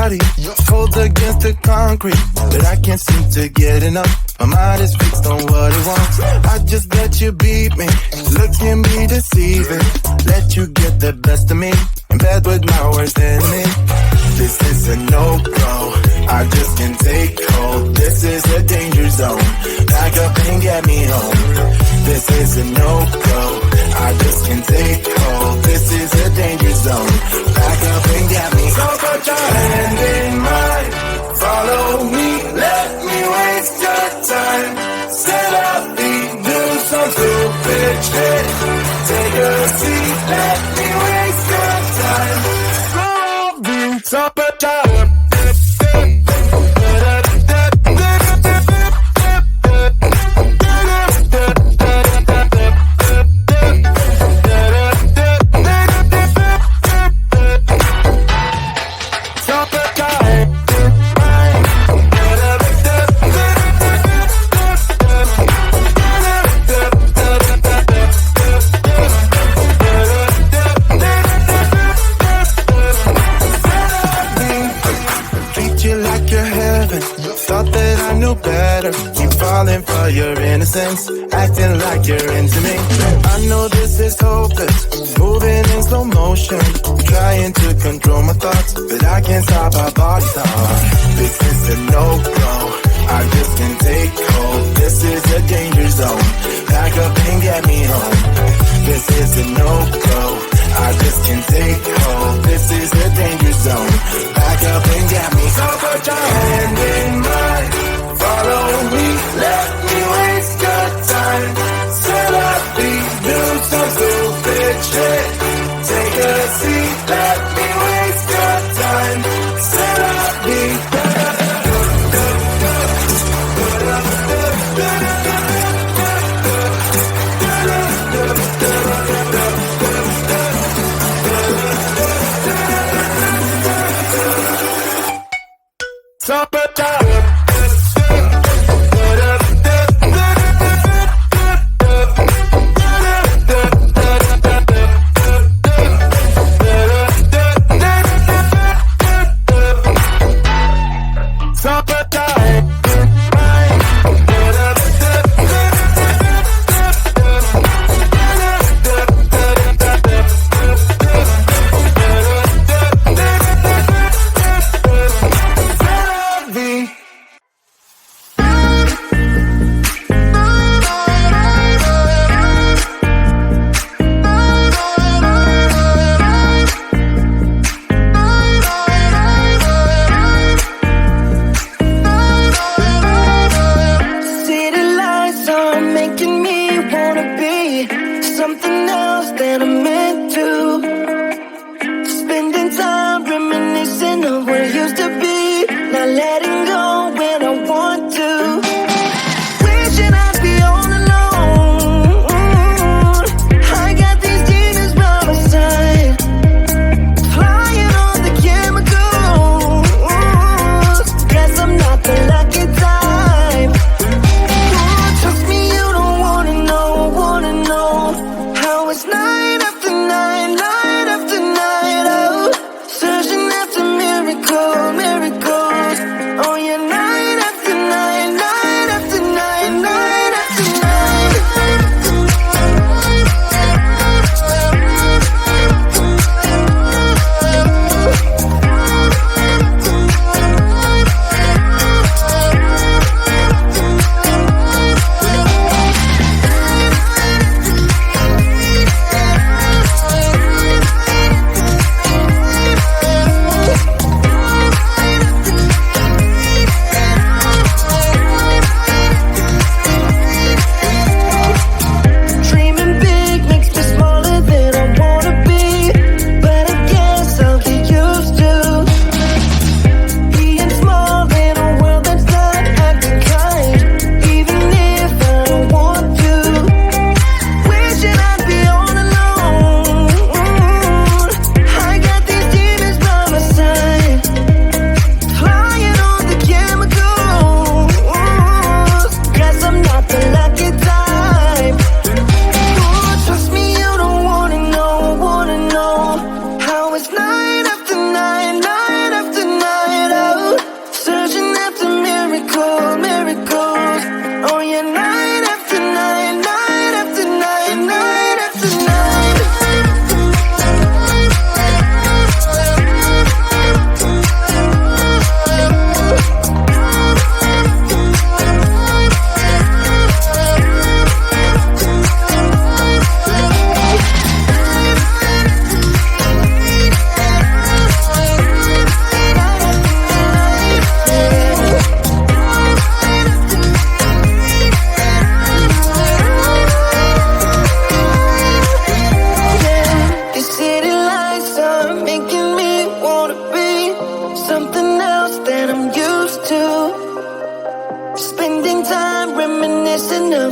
body, cold against the concrete, but I can't seem to get enough. My mind is fixed on what it wants. I just let you beat me, look at me deceiving. Let you get the best of me, in bed with my worst enemy. This is a no-go, I just can't take hold. This is a danger zone, back up and get me home. This is a no-go, I just can't take hold. This is a danger zone, back up and get me. So put your hand in mine, follow me, let me waste your time. Set up, do some stupid shit. Take a seat, let me waste your time. So put your for your innocence, acting like you're into me. I know this is hopeless, moving in slow motion, trying to control my thoughts, but I can't stop our body thought. This is a no-go, I just can't take hold. This is a danger zone, back up and get me home. This is a no-go, I just can't take hold. This is a danger zone, back up and get me. So put your hand in mine, follow me, let me waste your time. Set up, do some stupid shit. Take a seat, let me waste your time. Set up, so put your it's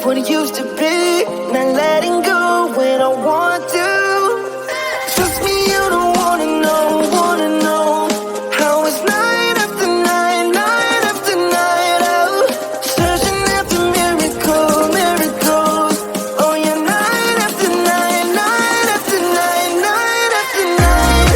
of what it used to be. Not letting go when I want to. Trust me, you don't wanna know how it's night after night, night after night. Oh, searching after miracles. Oh yeah, night after night, night after night, night after night.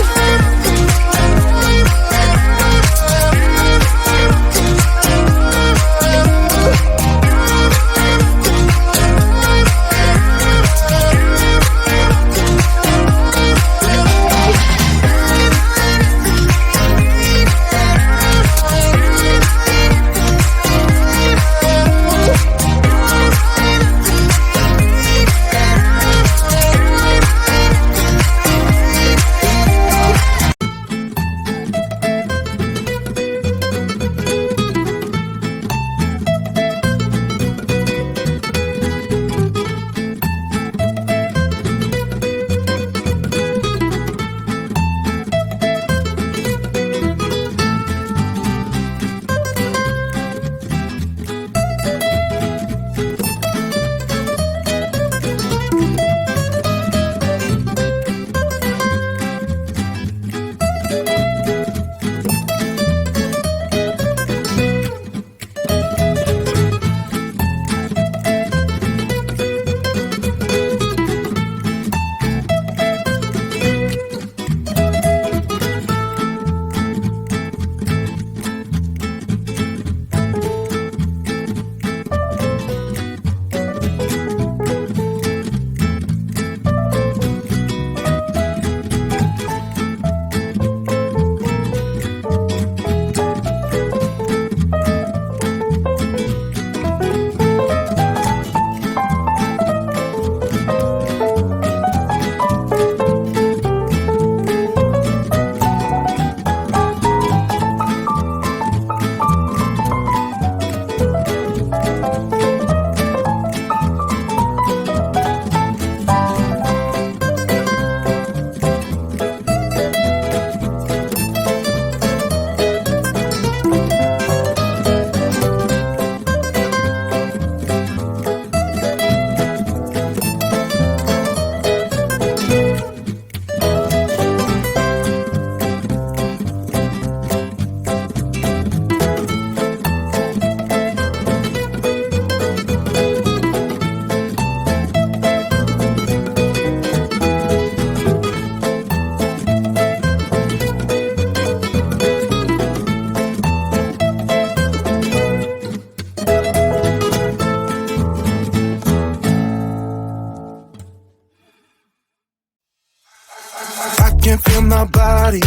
can feel my body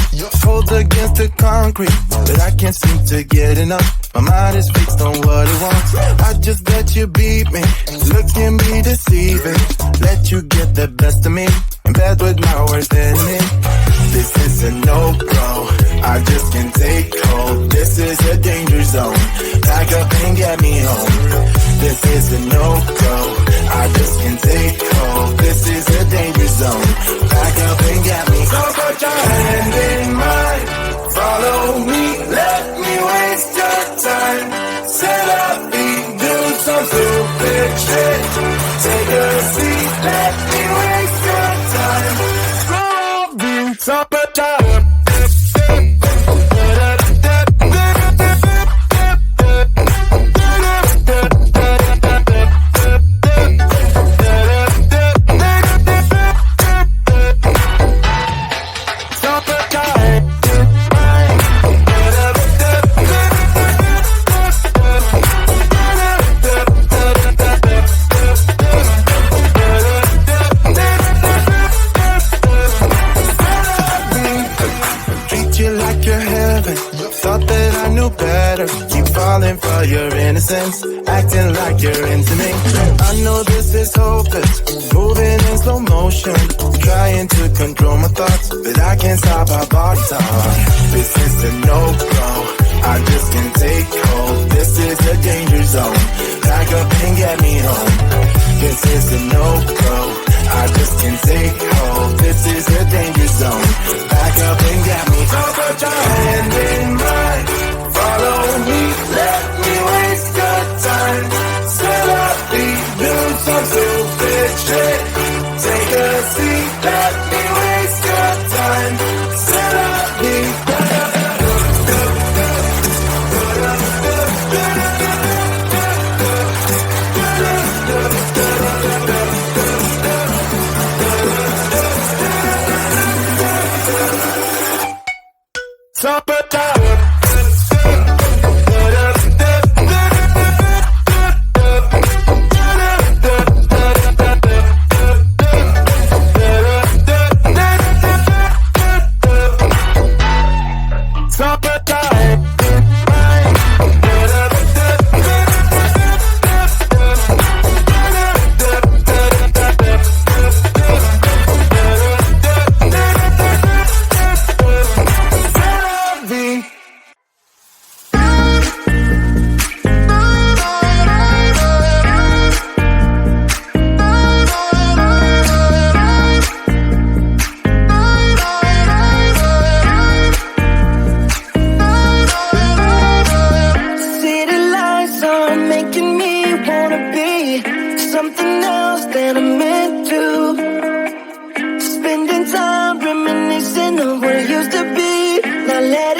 hold against the concrete, but I can't seem to get enough. My mind is fixed on what it wants. I just let you beat me, look at me deceiving, let you get the best of me, in bed with my worst enemy. This is a no-go, I just can't take hold. This is a danger zone, pack up and get me home. This is a no-go, I just can't take hold. This is a danger zone, pack up and get me home. So put your hand in mine, follow me, let me waste your time. Set up, do some stupid shit, take a seat, let me waste your time. So put your for your innocence, acting like you're into me. I know this is hopeless, moving in slow motion, trying to control my thoughts, but I can't stop our body talk. This is a no-go, I just can't take hold. This is a danger zone, pack up and get me home. This is a no-go, I just can't take hold. This is a danger zone, pack up and get me home. So put your hand in mine, follow me, let me waste your time. Set up, do something else than I'm meant to. Spending time reminiscing on what it used to be. Now let